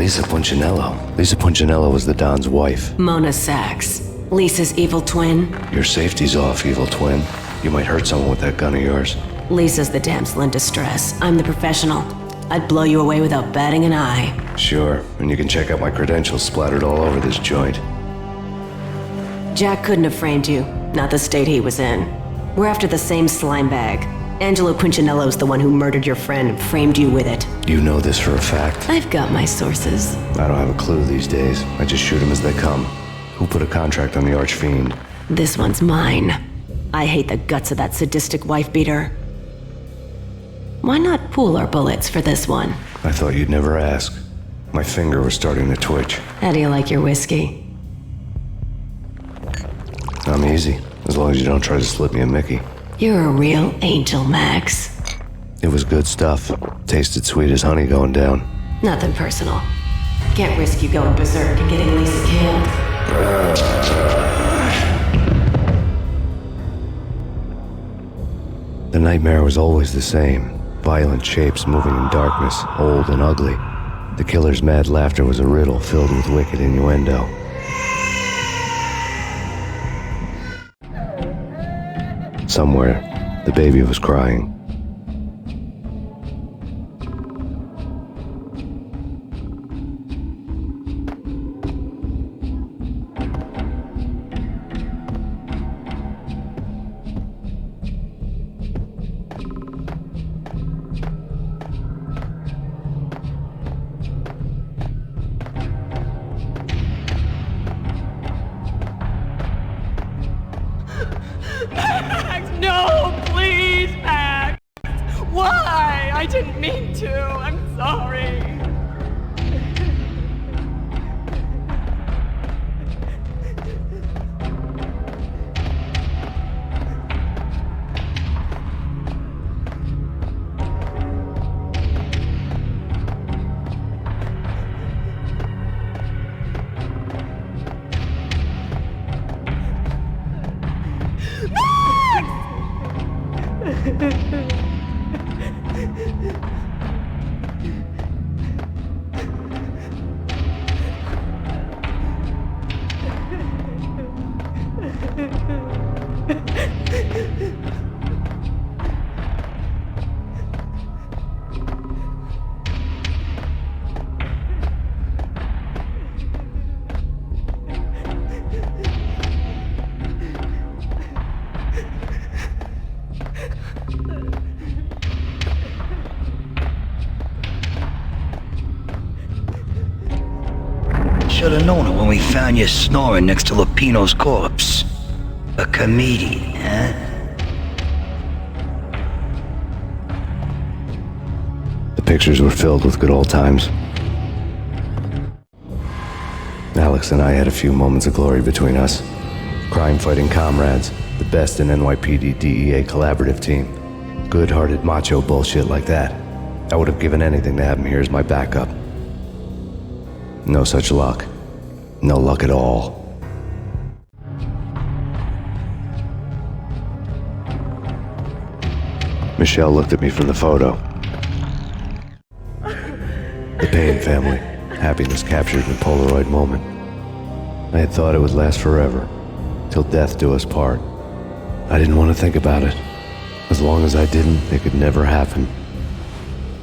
Lisa Punchinello. Lisa Punchinello was the Don's wife. Mona Sachs. Lisa's evil twin. Your safety's off, evil twin. You might hurt someone with that gun of yours. Lisa's the damsel in distress. I'm the professional. I'd blow you away without batting an eye. Sure, and you can check out my credentials splattered all over this joint. Jack couldn't have framed you. Not the state he was in. We're after the same slime bag. Angelo Punchinello's the one who murdered your friend and framed you with it. You know this for a fact. I've got my sources. I don't have a clue these days. I just shoot them as they come. Who put a contract on the Archfiend? This one's mine. I hate the guts of that sadistic wife-beater. Why not pool our bullets for this one? I thought you'd never ask. My finger was starting to twitch. How do you like your whiskey? I'm easy, as long as you don't try to slip me a Mickey. You're a real angel, Max. It was good stuff. Tasted sweet as honey going down. Nothing personal. Can't risk you going berserk and getting Lisa killed. The nightmare was always the same. Violent shapes moving in darkness, old and ugly. The killer's mad laughter was a riddle filled with wicked innuendo. Somewhere, the baby was crying. Max, no, please, Max. Why? I didn't mean to. I'm sorry. Should've known it when we found you snoring next to Lupino's corpse. A comedian, huh? The pictures were filled with good old times. Alex and I had a few moments of glory between us. Crime-fighting comrades, the best in NYPD DEA collaborative team. Good-hearted macho bullshit like that. I would have given anything to have him here as my backup. No such luck. No luck at all. Michelle looked at me from the photo. The Payne family. Happiness captured in a Polaroid moment. I had thought it would last forever, till death do us part. I didn't want to think about it. As long as I didn't, it could never happen.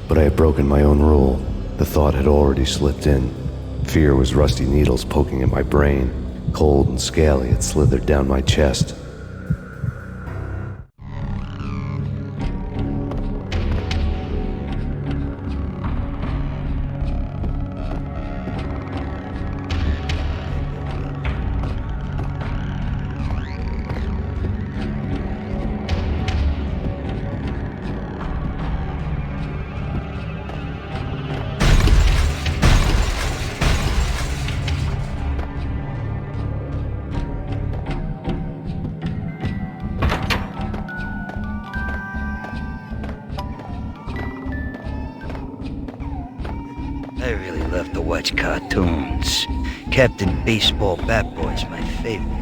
But I had broken my own rule. The thought had already slipped in. Fear was rusty needles poking at my brain. Cold and scaly, it slithered down my chest. I really love to watch cartoons. Captain Baseball Bat Boy's my favorite.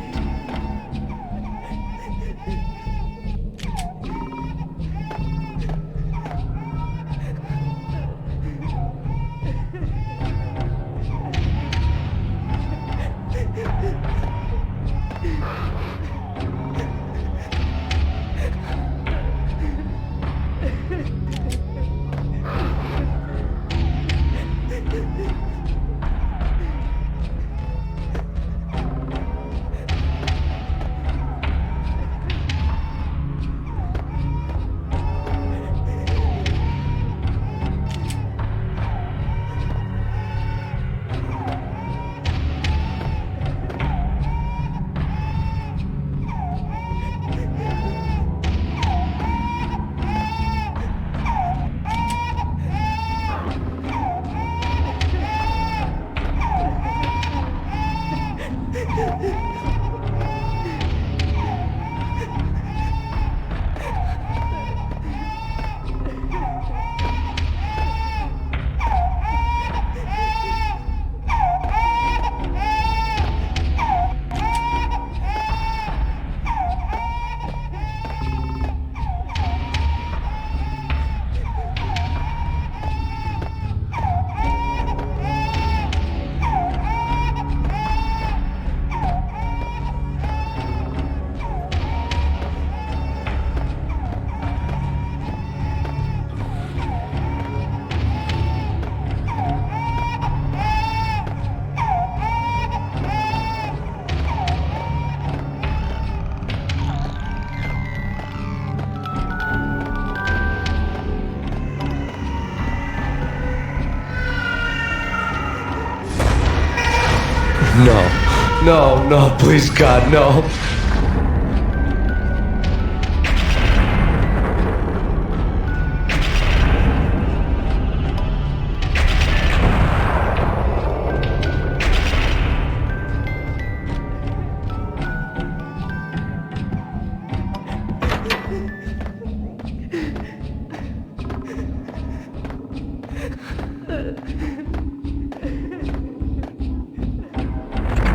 No. No, no, please, God, no.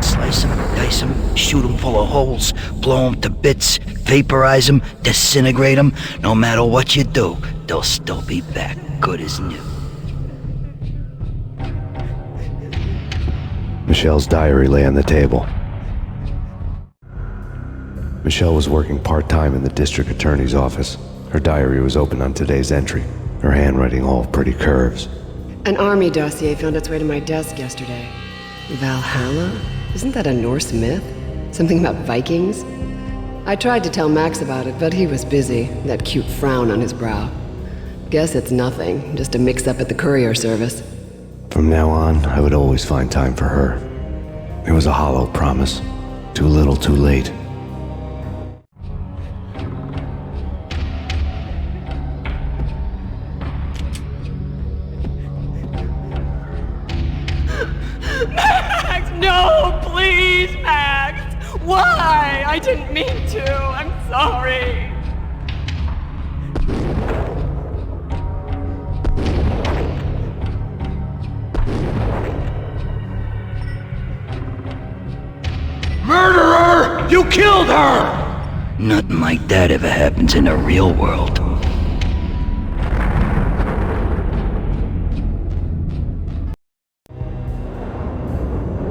Slice them, dice them, shoot them full of holes, blow them to bits, vaporize them, disintegrate them. No matter what you do, they'll still be back, good as new. Michelle's diary lay on the table. Michelle was working part-time in the district attorney's office. Her diary was open on today's entry, her handwriting all pretty curves. An army dossier found its way to my desk yesterday. Valhalla? Isn't that a Norse myth? Something about Vikings? I tried to tell Max about it, but he was busy, that cute frown on his brow. Guess it's nothing, just a mix-up at the courier service. From now on, I would always find time for her. It was a hollow promise. Too little, too late. Max, no, please, Max. Why? I didn't mean to. I'm sorry. Murderer! You killed her! Nothing like that ever happens in the real world.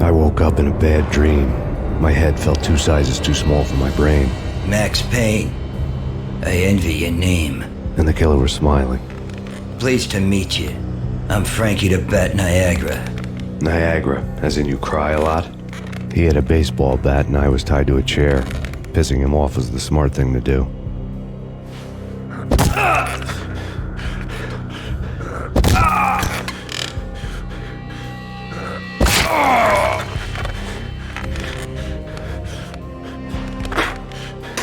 I woke up in a bad dream. My head felt 2 sizes too small for my brain, Max Payne. I envy your name. and the killer was smiling. Pleased to meet you. I'm Frankie the Bat Niagara. Niagara, as in you cry a lot? He had a baseball bat and I was tied to a chair. Pissing him off was the smart thing to do.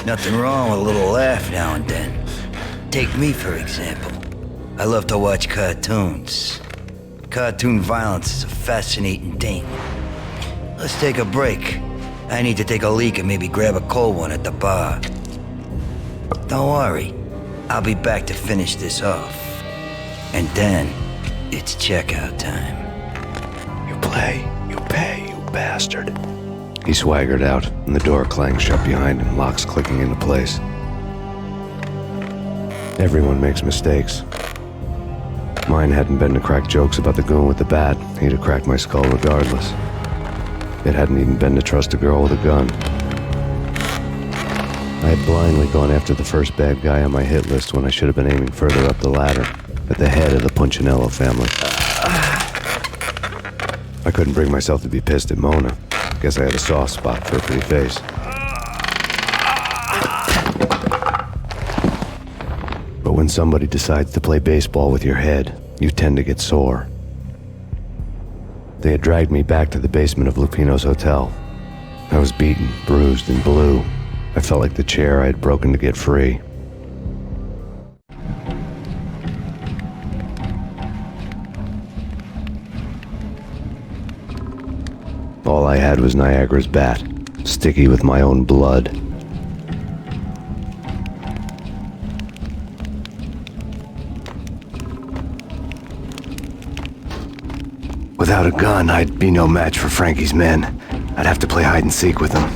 Nothing wrong with a little laugh now and then. Take me, for example. I love to watch cartoons. Cartoon violence is a fascinating thing. Let's take a break. I need to take a leak and maybe grab a cold one at the bar. Don't worry. I'll be back to finish this off. And then, it's checkout time. You play, you pay, you bastard. He swaggered out, and the door clanged shut behind him, locks clicking into place. Everyone makes mistakes. Mine hadn't been to crack jokes about the goon with the bat. He'd have cracked my skull regardless. It hadn't even been to trust a girl with a gun. I had blindly gone after the first bad guy on my hit list when I should have been aiming further up the ladder, at the head of the Punchinello family. I couldn't bring myself to be pissed at Mona. Guess I had a soft spot for a pretty face. But when somebody decides to play baseball with your head, you tend to get sore. They had dragged me back to the basement of Lupino's hotel. I was beaten, bruised, and blue. I felt like the chair I had broken to get free. All I had was Niagara's bat, sticky with my own blood. Without a gun, I'd be no match for Frankie's men. I'd have to play hide and seek with them.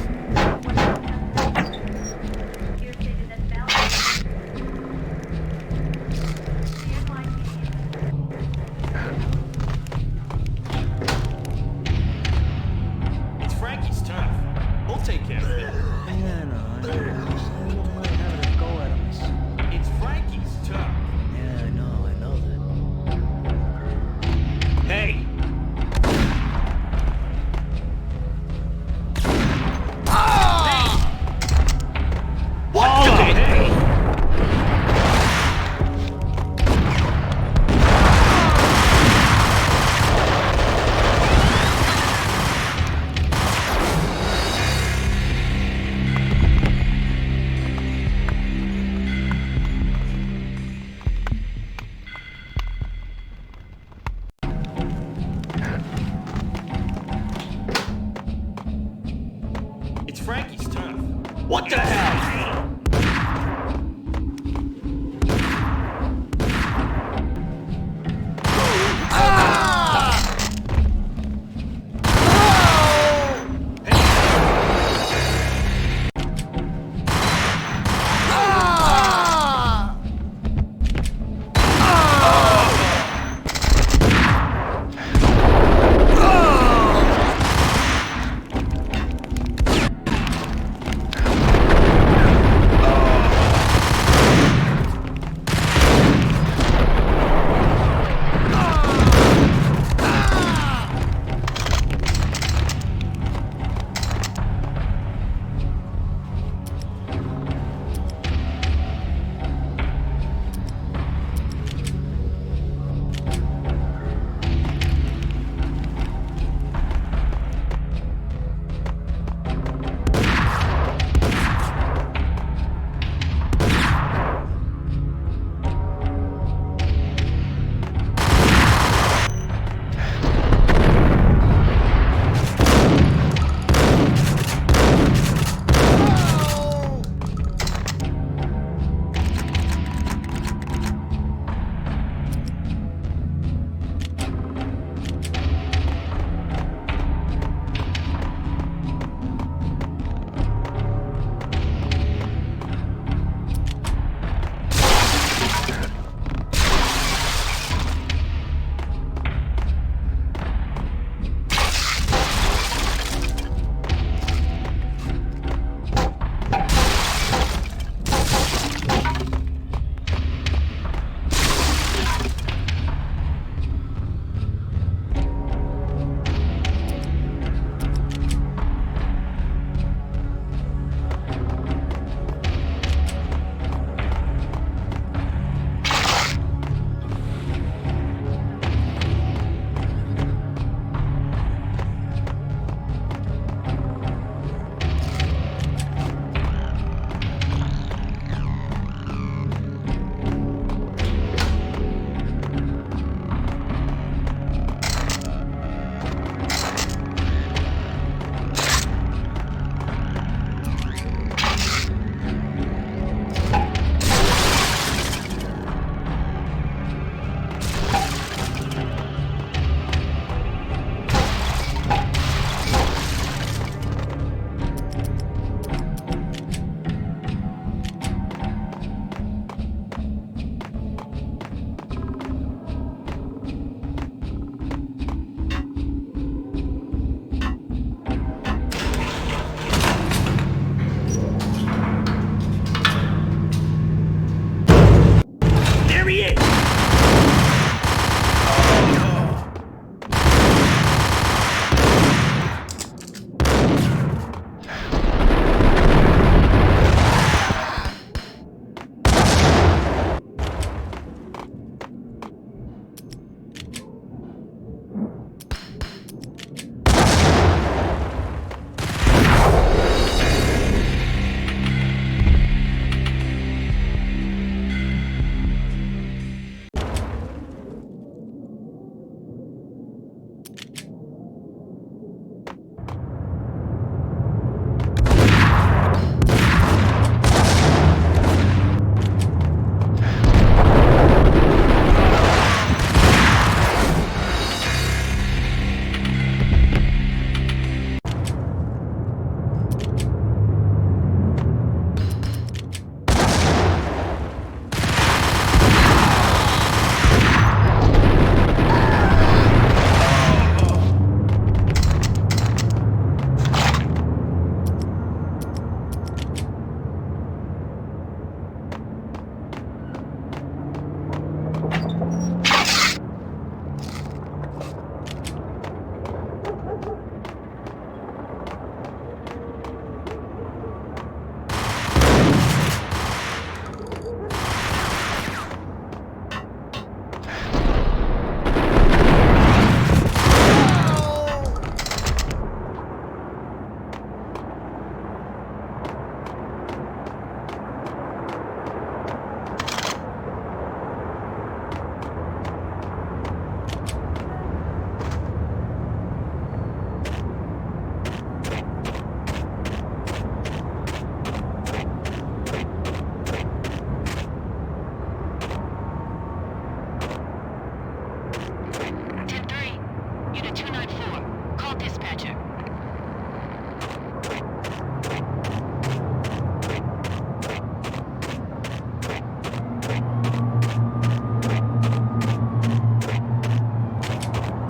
It's Frankie's turn. We'll take care of it. Yeah, I know. I don't mind having a go at him. It's Frankie's turn. Yeah, I know that. Hey!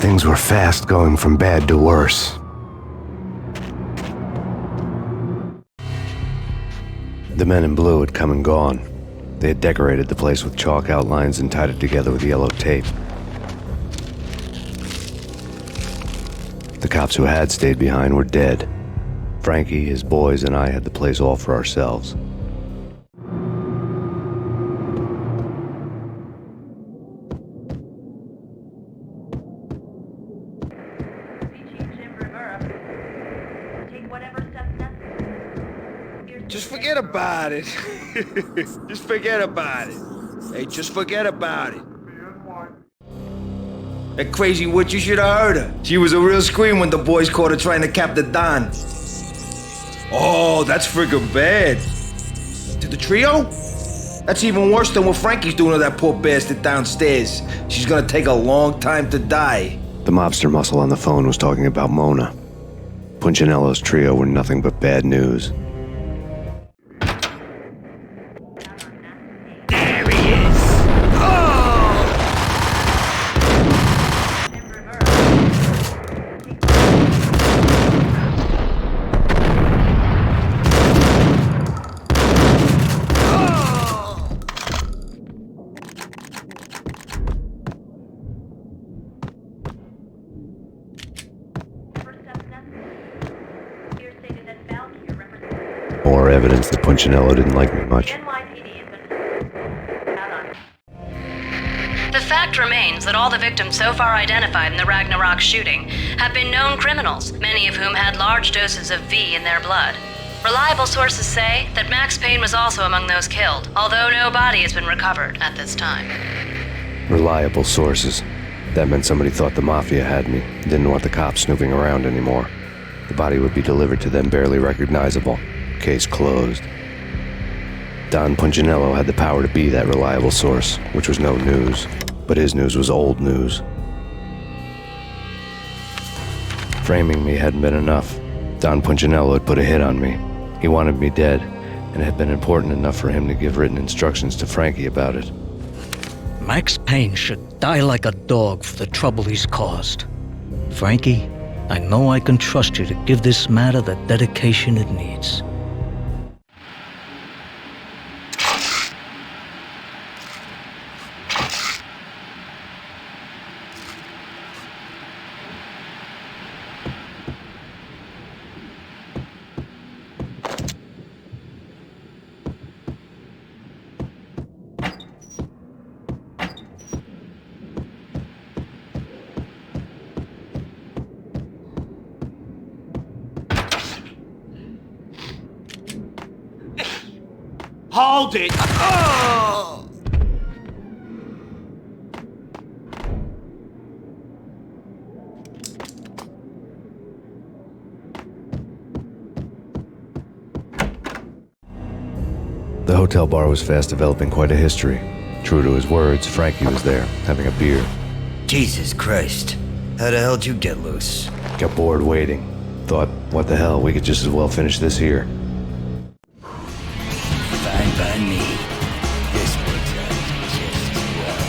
Things were fast going from bad to worse. The men in blue had come and gone. They had decorated the place with chalk outlines and tied it together with yellow tape. The cops who had stayed behind were dead. Frankie, his boys, and I had the place all for ourselves. Just forget about it. Just forget about it. Hey, just forget about it. That crazy witch, you should have heard her. She was a real scream when the boys caught her trying to cap the Don. Oh, that's friggin' bad. To the trio? That's even worse than what Frankie's doing to that poor bastard downstairs. She's gonna take a long time to die. The mobster muscle on the phone was talking about Mona. Punchinello's trio were nothing but bad news. There he is! More evidence that Punchinello didn't like me much. The fact remains that all the victims so far identified in the Ragnarok shooting have been known criminals, many of whom had large doses of V in their blood. Reliable sources say that Max Payne was also among those killed, although no body has been recovered at this time. Reliable sources. That meant somebody thought the Mafia had me, didn't want the cops snooping around anymore. The body would be delivered to them barely recognizable. Case closed. Don Punchinello had the power to be that reliable source, which was no news, but his news was old news. Framing me hadn't been enough. Don Punchinello had put a hit on me. He wanted me dead, and it had been important enough for him to give written instructions to Frankie about it. Max Payne should die like a dog for the trouble he's caused. Frankie, I know I can trust you to give this matter the dedication it needs. Hold it! Oh! The hotel bar was fast developing quite a history. True to his words, Frankie was there, having a beer. Jesus Christ. How the hell did you get loose? Got bored waiting. Thought, what the hell, we could just as well finish this here. Fine by me. This works out just as well.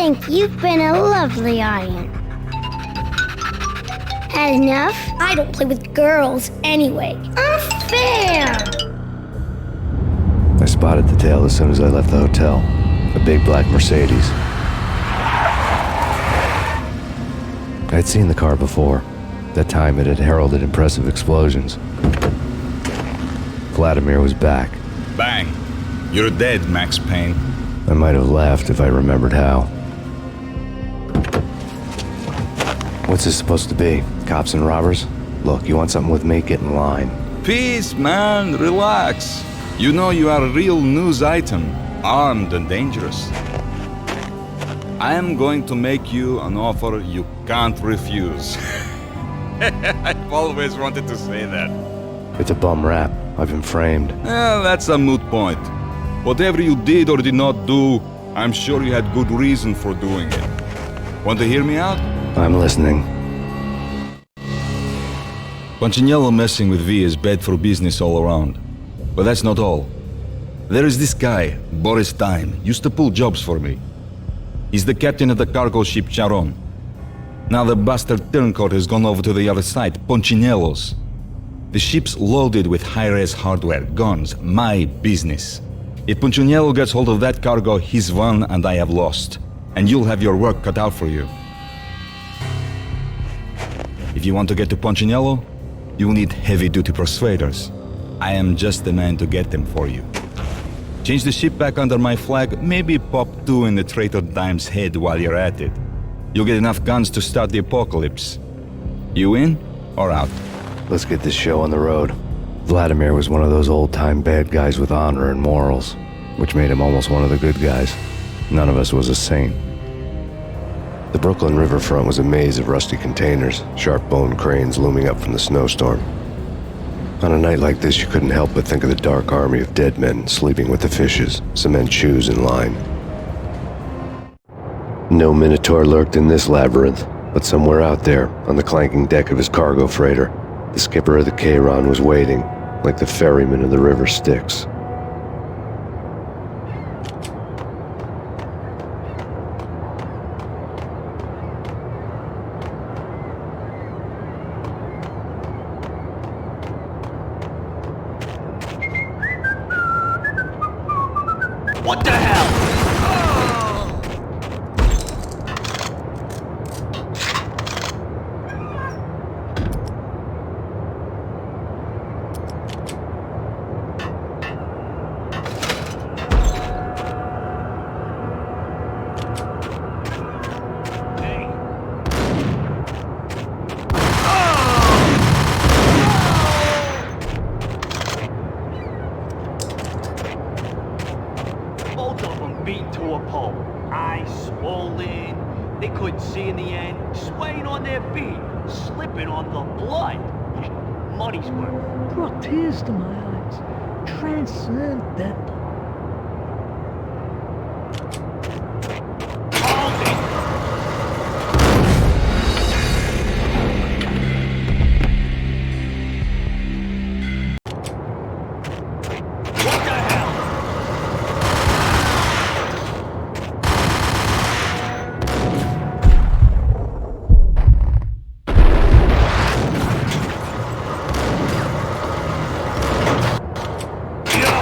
Frank, you've been a lovely audience. Had enough? I don't play with girls anyway. Unfair! I spotted the tail as soon as I left the hotel. A big black Mercedes. I had seen the car before. That time it had heralded impressive explosions. Vladimir was back. Bang! You're dead, Max Payne. I might have laughed if I remembered how. What's this supposed to be? Cops and robbers? Look, you want something with me? Get in line. Peace, man. Relax. You know you are a real news item, armed and dangerous. I am going to make you an offer you can't refuse. I've always wanted to say that. It's a bum rap. I've been framed. Well, that's a moot point. Whatever you did or did not do, I'm sure you had good reason for doing it. Want to hear me out? I'm listening. Punchinello messing with V is bad for business all around. But that's not all. There is this guy, Boris Time, used to pull jobs for me. He's the captain of the cargo ship Charon. Now the bastard turncoat has gone over to the other side, Punchinello's. The ship's loaded with high-res hardware, guns, my business. If Punchinello gets hold of that cargo, he's won and I have lost. And you'll have your work cut out for you. If you want to get to Punchinello, you'll need heavy-duty persuaders. I am just the man to get them for you. Change the ship back under my flag, maybe pop 2 in the traitor Dime's head while you're at it. You'll get enough guns to start the apocalypse. You in or out? Let's get this show on the road. Vladimir was one of those old-time bad guys with honor and morals, which made him almost one of the good guys. None of us was a saint. The Brooklyn riverfront was a maze of rusty containers, sharp-boned cranes looming up from the snowstorm. On a night like this, you couldn't help but think of the dark army of dead men sleeping with the fishes, cement shoes in line. No Minotaur lurked in this labyrinth, but somewhere out there, on the clanking deck of his cargo freighter, the skipper of the Chiron was waiting, like the ferryman of the river Styx. What the hell? Both of them beat to a pulp. Eyes swollen. They couldn't see in the end. Swaying on their feet. Slipping on the blood. Money's worth. Brought tears to my eyes. Transcendental. Hold it! What the hell? Yo!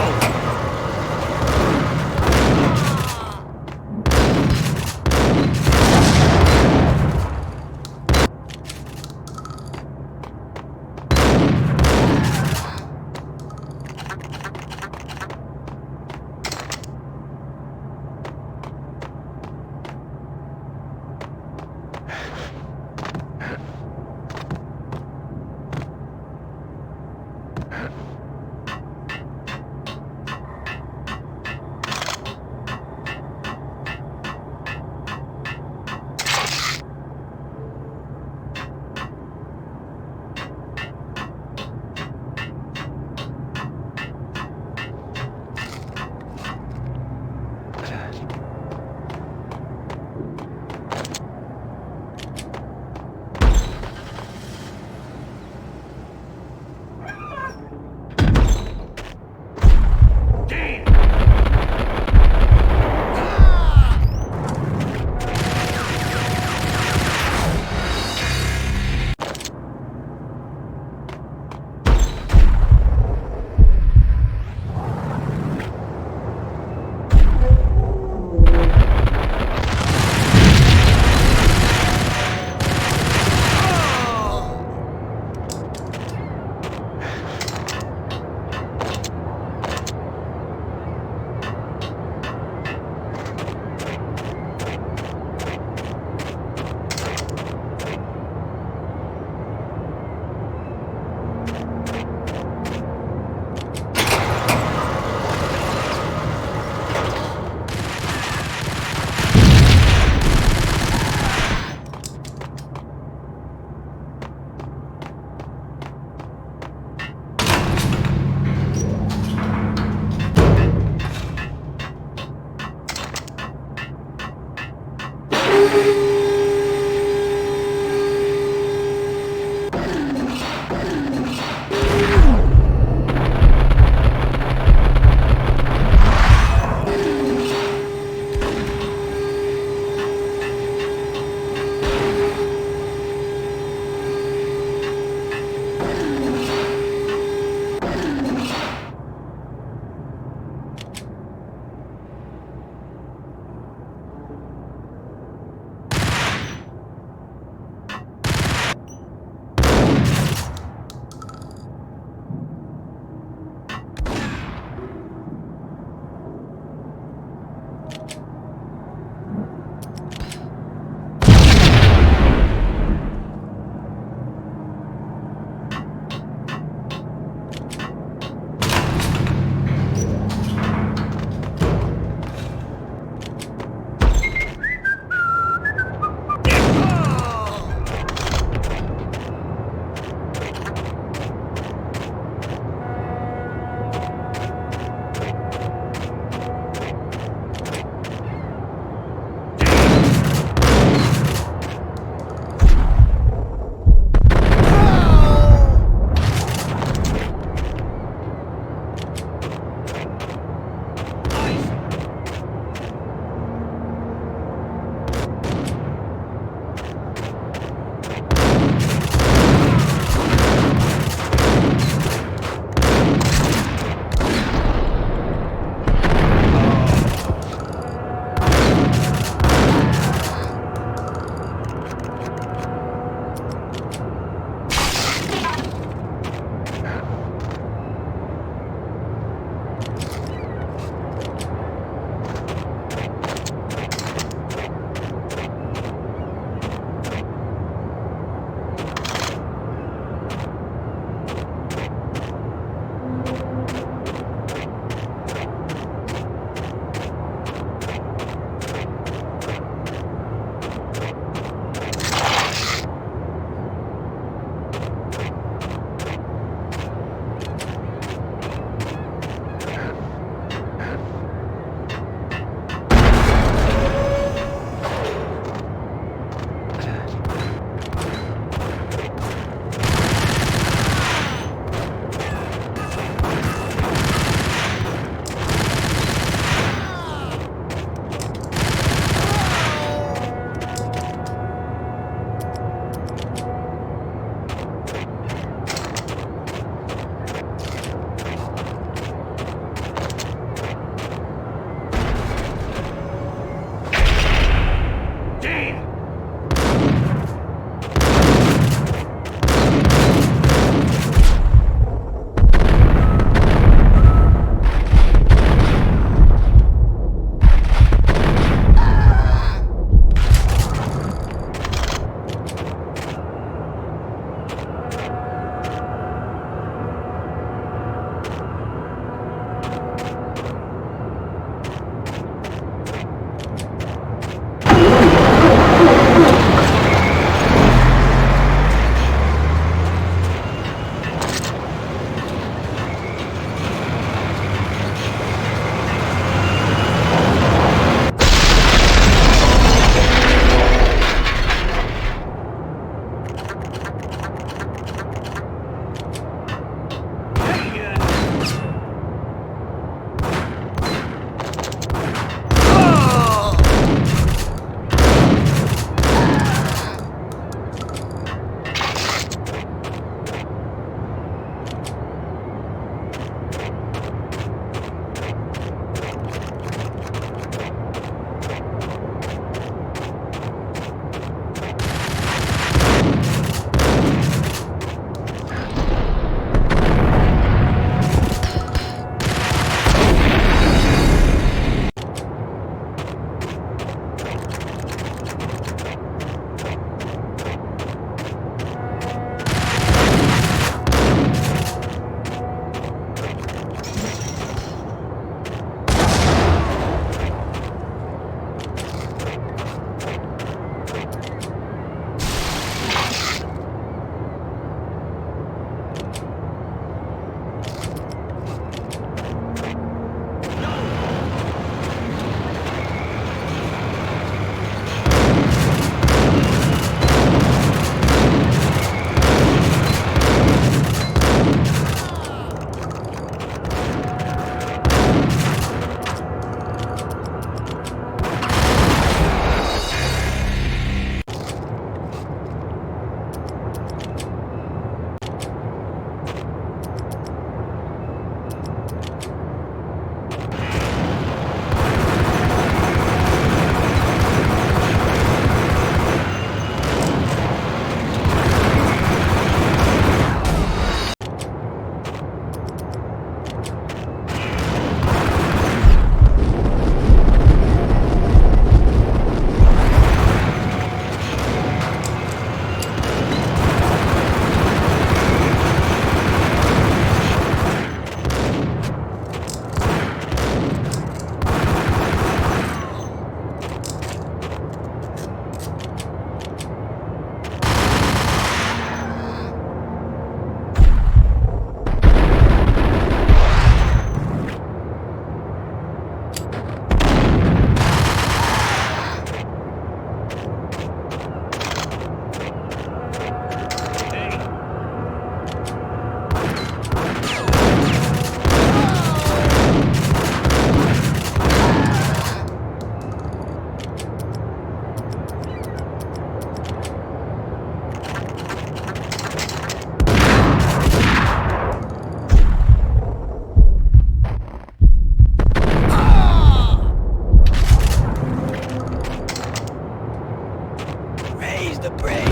the brave.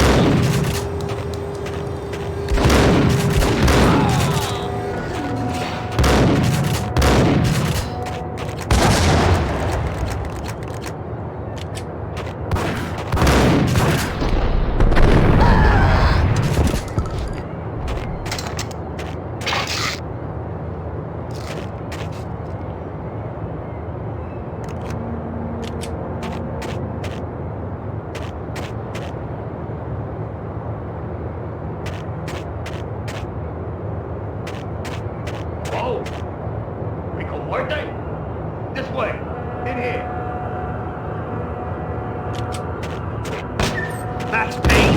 Oh, Rico Muerte? This way, in here. Max Payne?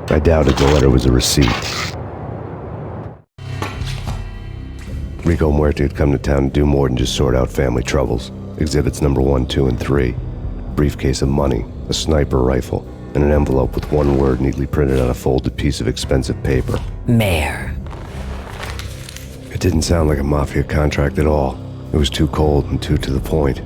I doubted the letter was a receipt. Rico Muerte had come to town to do more than just sort out family troubles. Exhibits number 1, 2, and 3. Briefcase of money, a sniper rifle, and an envelope with one word neatly printed on a folded piece of expensive paper. Mayor. It didn't sound like a mafia contract at all. It was too cold and too to the point.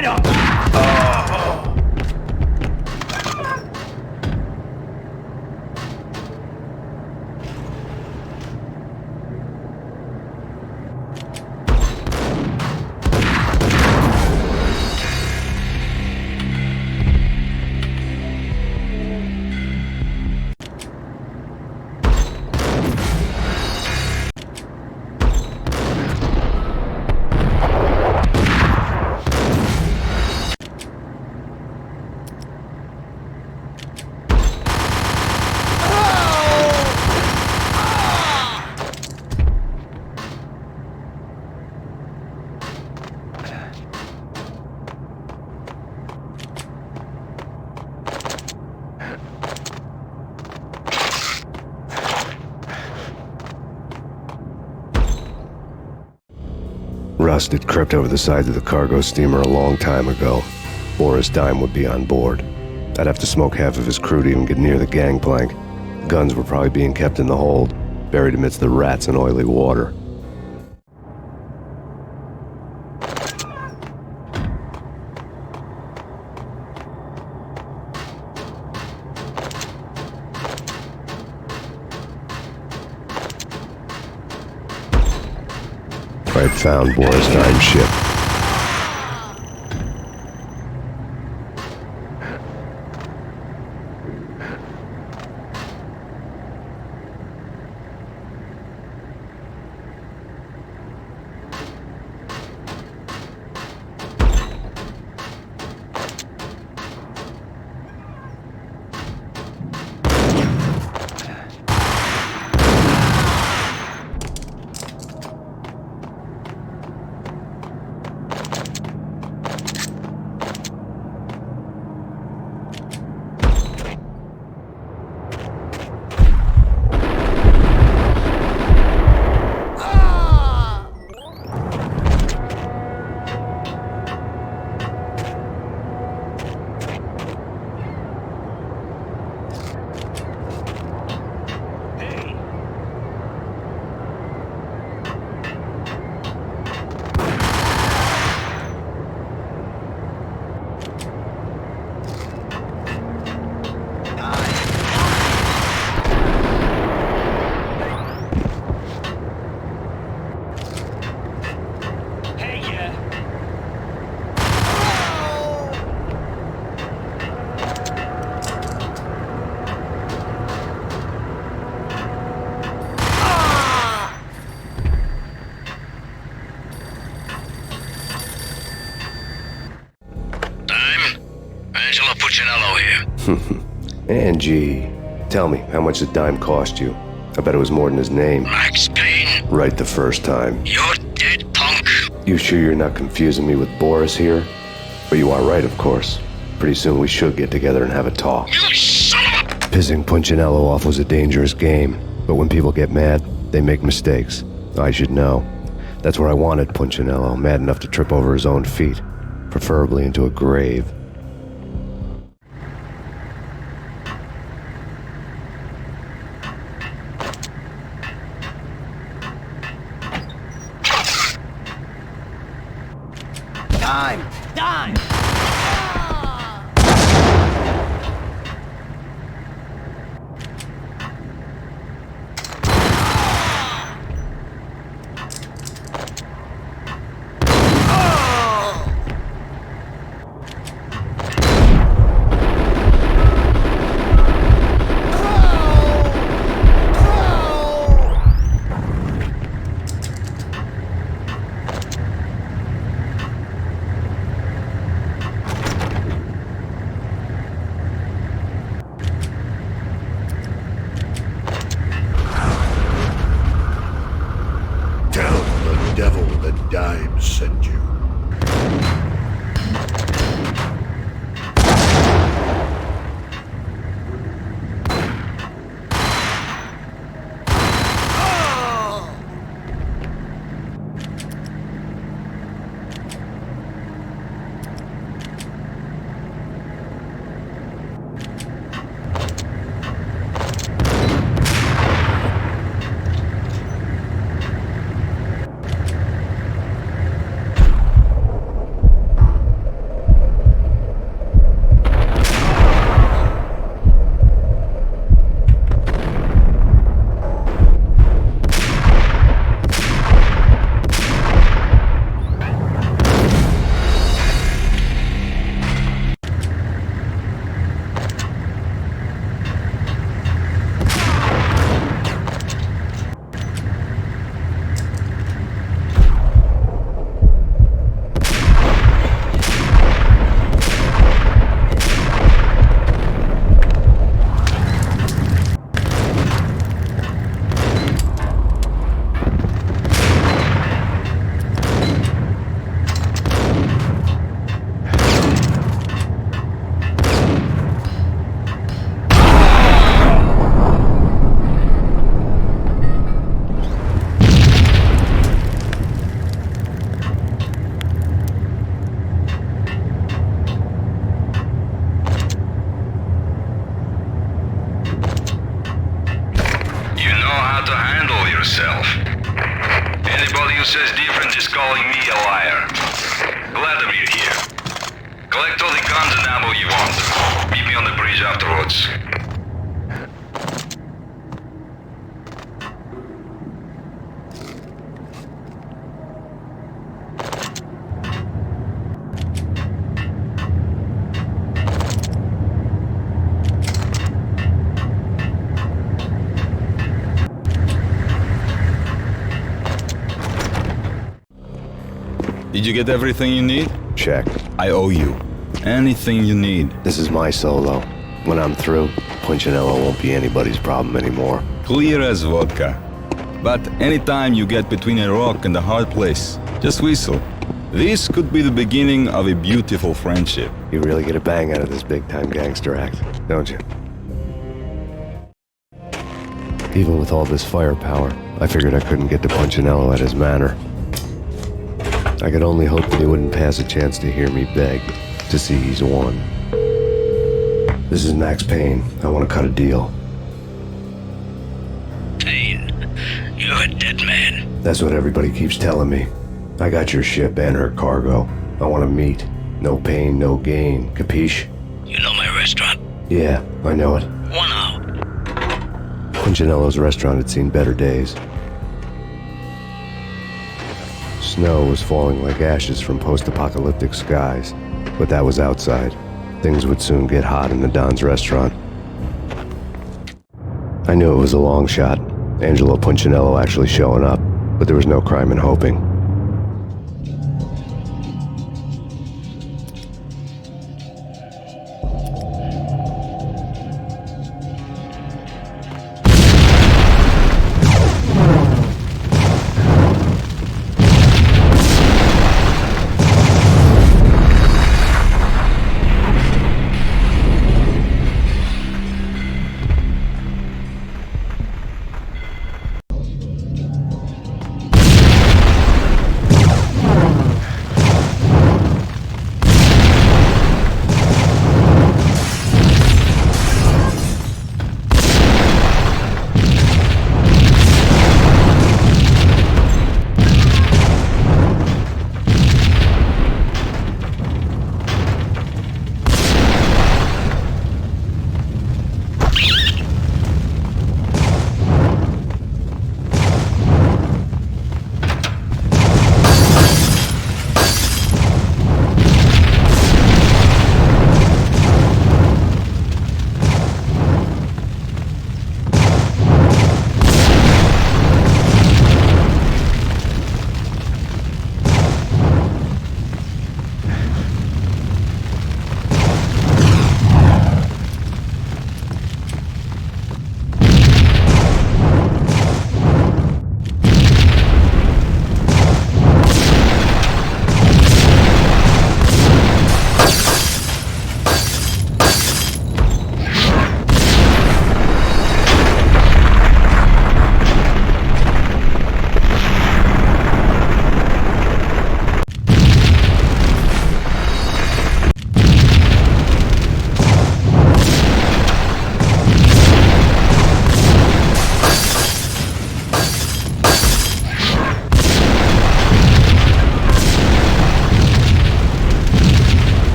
Get him! Rust had crept over the sides of the cargo steamer a long time ago. Boris Dime would be on board. I'd have to smoke half of his crew to even get near the gangplank. Guns were probably being kept in the hold, buried amidst the rats and oily water. I had found Boris Dime's ship. Angie, tell me, how much did Dime cost you? I bet it was more than his name. Max Payne. Right the first time. You're dead, punk. You sure you're not confusing me with Boris here? But you are right, of course. Pretty soon we should get together and have a talk. You son of a... Pissing Punchinello off was a dangerous game, but when people get mad, they make mistakes. I should know. That's where I wanted Punchinello, mad enough to trip over his own feet, preferably into a grave. Dime! Dime sent you. boyfriend is calling me a liar. Glad that you're here. Collect all the guns and ammo you want. Meet me on the bridge afterwards. Did you get everything you need? Check. I owe you. Anything you need. This is my solo. When I'm through, Punchinello won't be anybody's problem anymore. Clear as vodka. But anytime you get between a rock and a hard place, just whistle. This could be the beginning of a beautiful friendship. You really get a bang out of this big-time gangster act, don't you? Even with all this firepower, I figured I couldn't get to Punchinello at his manor. I could only hope that he wouldn't pass a chance to hear me beg, to see he's won. This is Max Payne. I want to cut a deal. Payne, you're a dead man. That's what everybody keeps telling me. I got your ship and her cargo. I want to meet. No pain, no gain. Capiche? You know my restaurant? Yeah, I know it. 1 hour. Punchinello's restaurant had seen better days. Snow was falling like ashes from post-apocalyptic skies, but that was outside. Things would soon get hot in the Don's restaurant. I knew it was a long shot, Angelo Punchinello actually showing up, but there was no crime in hoping.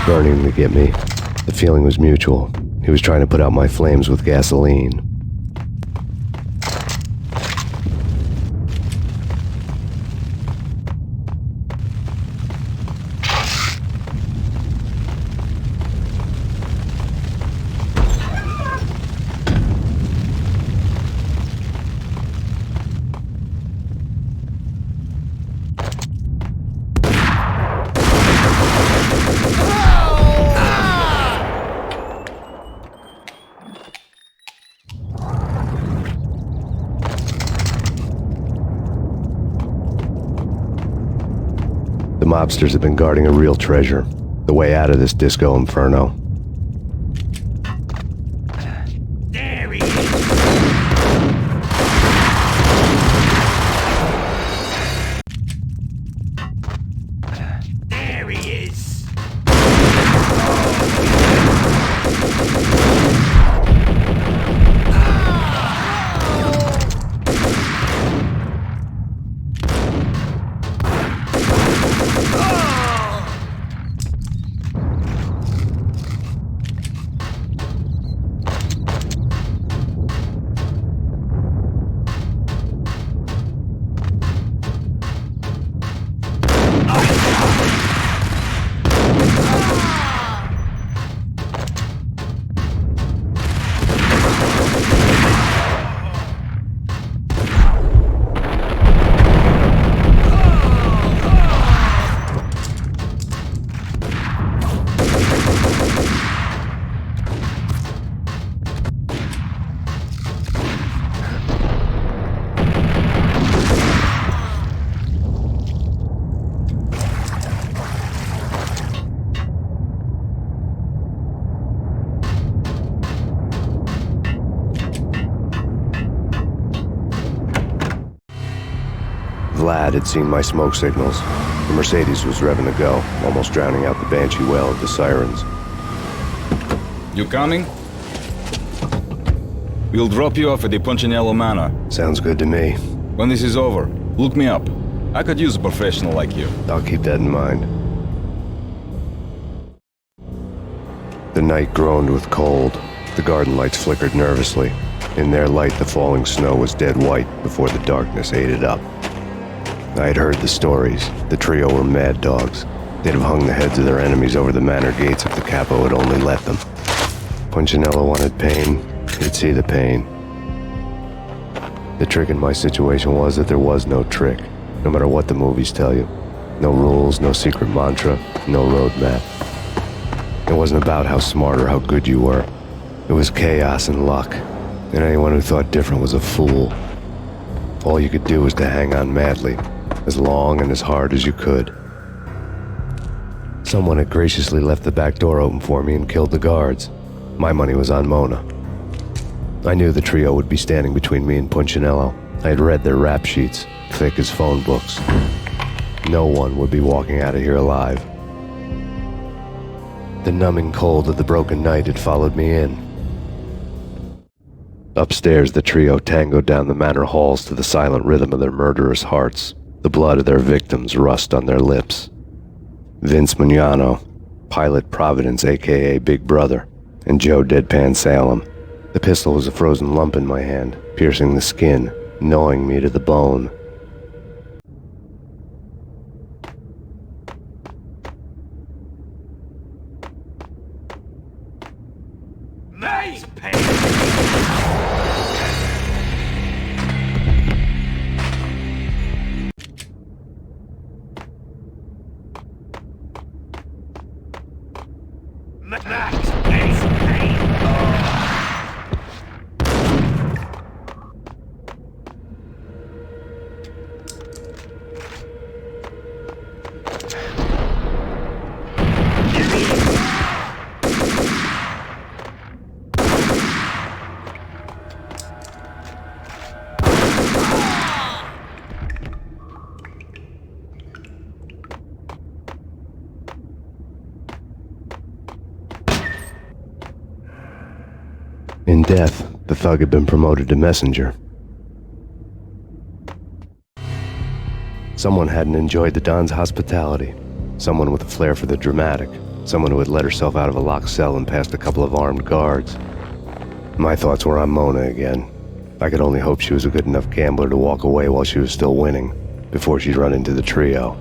Burning to get me. The feeling was mutual. He was trying to put out my flames with gasoline. mobsters have been guarding a real treasure. The way out of this disco inferno. There he is! There he is! Vlad had seen my smoke signals. The Mercedes was revving to go, almost drowning out the banshee wail of the sirens. You coming? We'll drop you off at the Punchinello Manor. Sounds good to me. When this is over, look me up. I could use a professional like you. I'll keep that in mind. The night groaned with cold. The garden lights flickered nervously. In their light, the falling snow was dead white before the darkness ate it up. I had heard the stories. The trio were mad dogs. They'd have hung the heads of their enemies over the manor gates if the capo had only let them. Punchinello wanted Payne. He'd see the pain. The trick in my situation was that there was no trick, no matter what the movies tell you. No rules, no secret mantra, no roadmap. It wasn't about how smart or how good you were. It was chaos and luck, and anyone who thought different was a fool. All you could do was to hang on madly, as long and as hard as you could. Someone had graciously left the back door open for me and killed the guards. My money was on Mona. I knew the trio would be standing between me and Punchinello. I had read their rap sheets, thick as phone books. No one would be walking out of here alive. The numbing cold of the broken night had followed me in. Upstairs, the trio tangoed down the manor halls to the silent rhythm of their murderous hearts. The blood of their victims rust on their lips. Vince Mugnano, Pilot Providence aka Big Brother, and Joe Deadpan Salem. The pistol was a frozen lump in my hand, piercing the skin, gnawing me to the bone. Nice, Payne! Max Payne! In death, the thug had been promoted to messenger. Someone hadn't enjoyed the Don's hospitality. Someone with a flair for the dramatic. Someone who had let herself out of a locked cell and past a couple of armed guards. My thoughts were on Mona again. I could only hope she was a good enough gambler to walk away while she was still winning, before she'd run into the trio.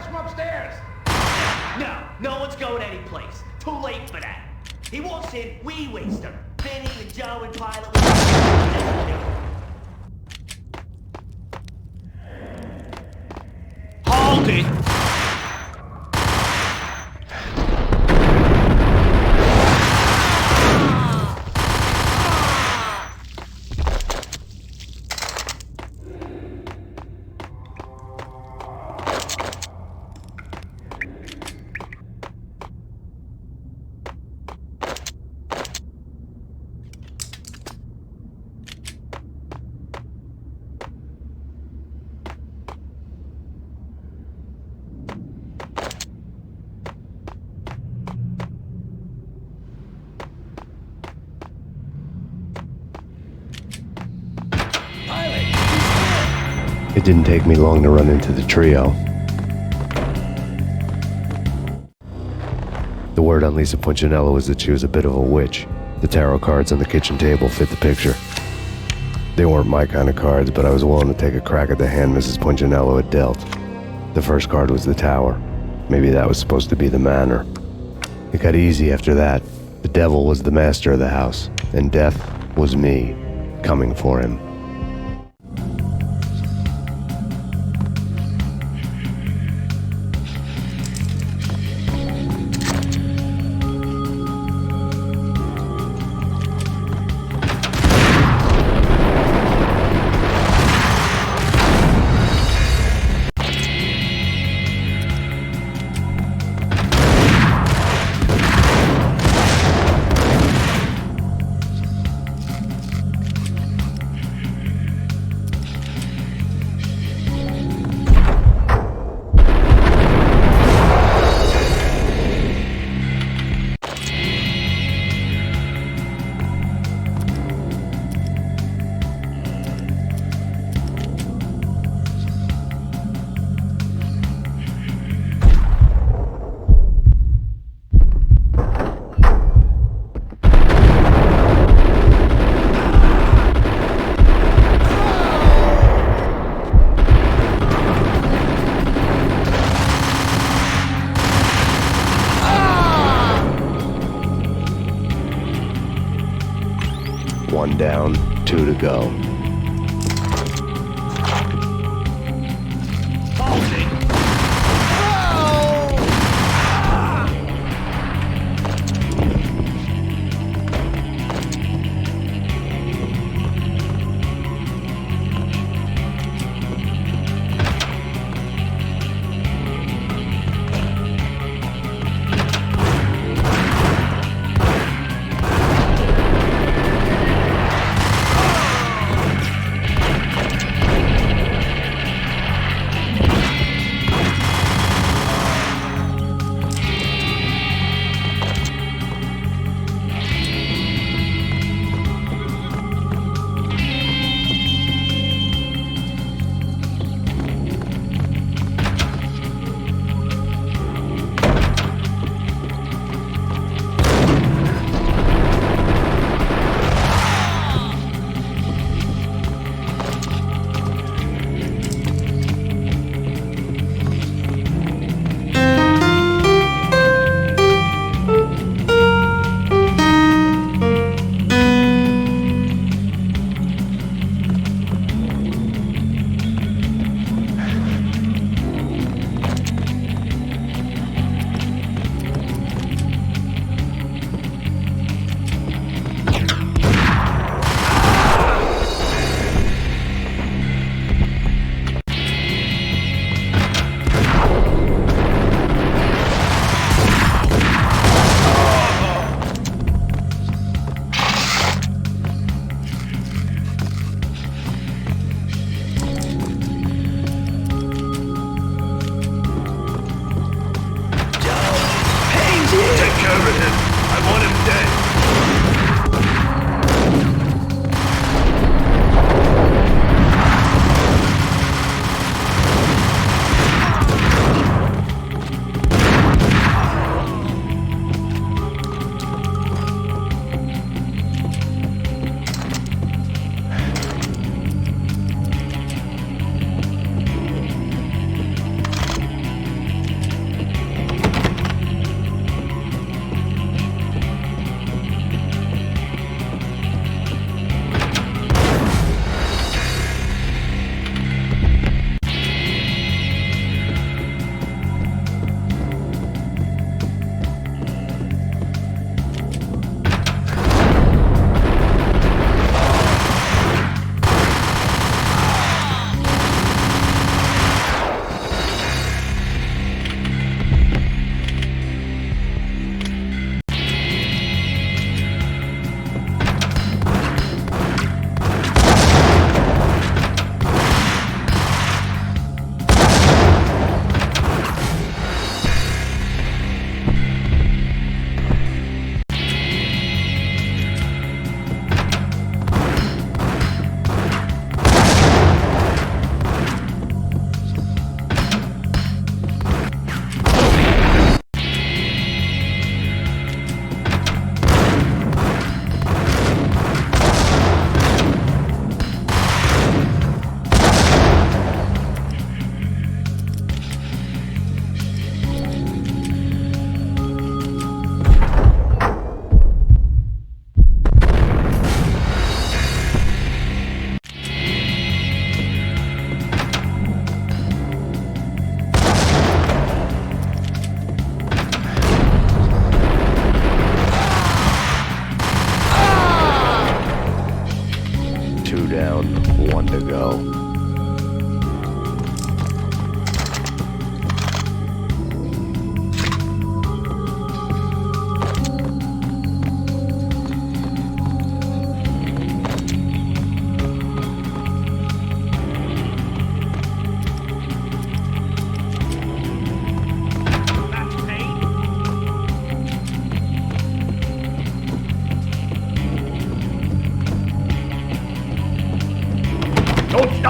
from upstairs. No, no one's going anyplace. Too late for that. He walks in, we waste him. Vinny and Joe and Pilot. Hold it! It didn't take me long to run into the trio. The word on Lisa Punchinello was that she was a bit of a witch. The tarot cards on the kitchen table fit the picture. They weren't my kind of cards, but I was willing to take a crack at the hand Mrs. Punchinello had dealt. The first card was the Tower. Maybe that was supposed to be the manor. It got easy after that. The devil was the master of the house, and death was me, coming for him. One down, 2 to go.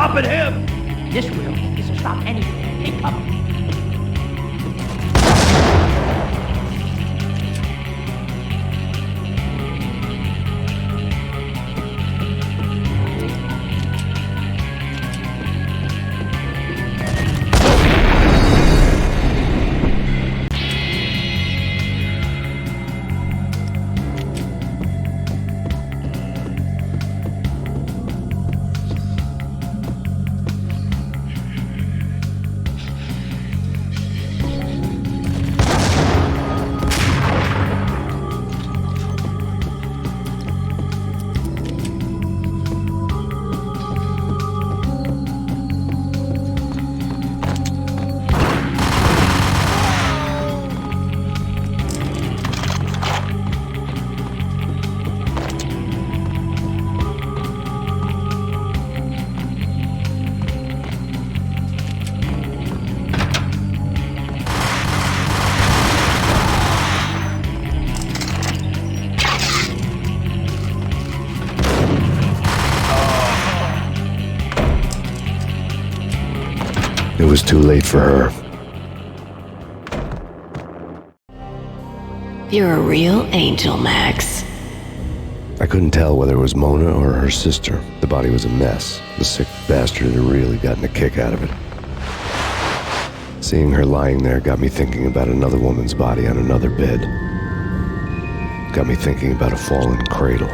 stopping him. This will. This will stop anything. Take cover. It was too late for her. You're a real angel, Max. I couldn't tell whether it was Mona or her sister. The body was a mess. The sick bastard had really gotten a kick out of it. Seeing her lying there got me thinking about another woman's body on another bed. Got me thinking about a fallen cradle.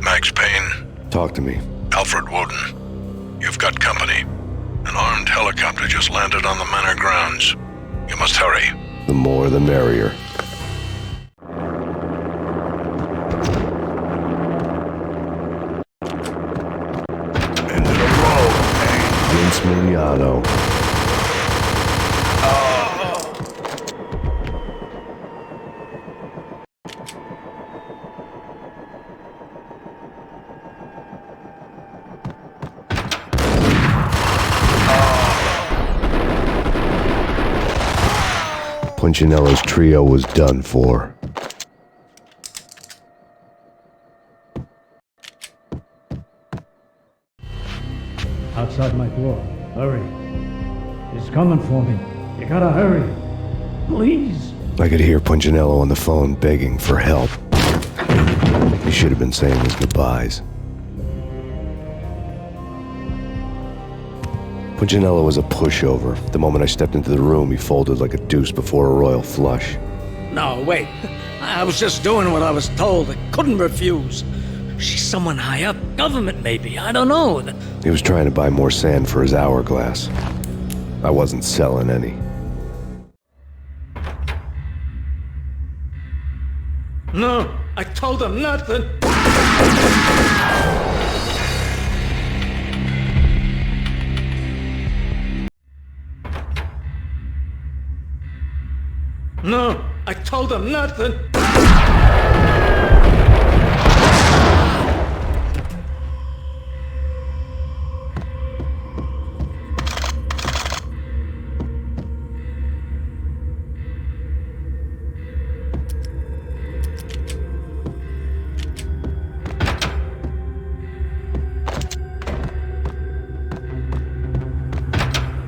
Max Payne. Talk to me. Alfred Woden. You've got company. An armed helicopter just landed on the manor grounds. You must hurry. The more the merrier. End of the road, Payne. Vince Mignano. Punchinello's trio was done for. Outside my door. Hurry. He's coming for me. You gotta hurry. Please. I could hear Punchinello on the phone begging for help. He should have been saying his goodbyes. Punchinello was a pushover. The moment I stepped into the room, he folded like a deuce before a royal flush. No, wait. I was just doing what I was told. I couldn't refuse. She's someone high up. Government, maybe. I don't know. He was trying to buy more sand for his hourglass. I wasn't selling any. No, I told him nothing. No, I told him nothing.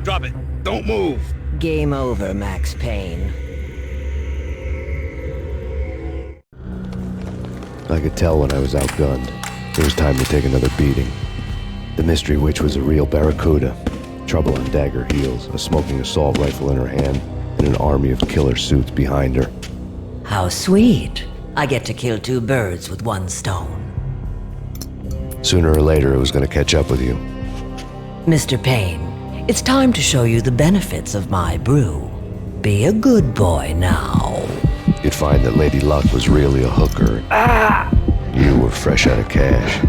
Drop it. Don't move. Game over, Max Payne. I could tell when I was outgunned. It was time to take another beating. The mystery witch was a real barracuda. Trouble on dagger heels, a smoking assault rifle in her hand, and an army of killer suits behind her. How sweet. I get to kill two birds with one stone. Sooner or later, it was going to catch up with you. Mr. Payne, it's time to show you the benefits of my brew. Be a good boy now. You'd find that Lady Luck was really a hooker. You were fresh out of cash.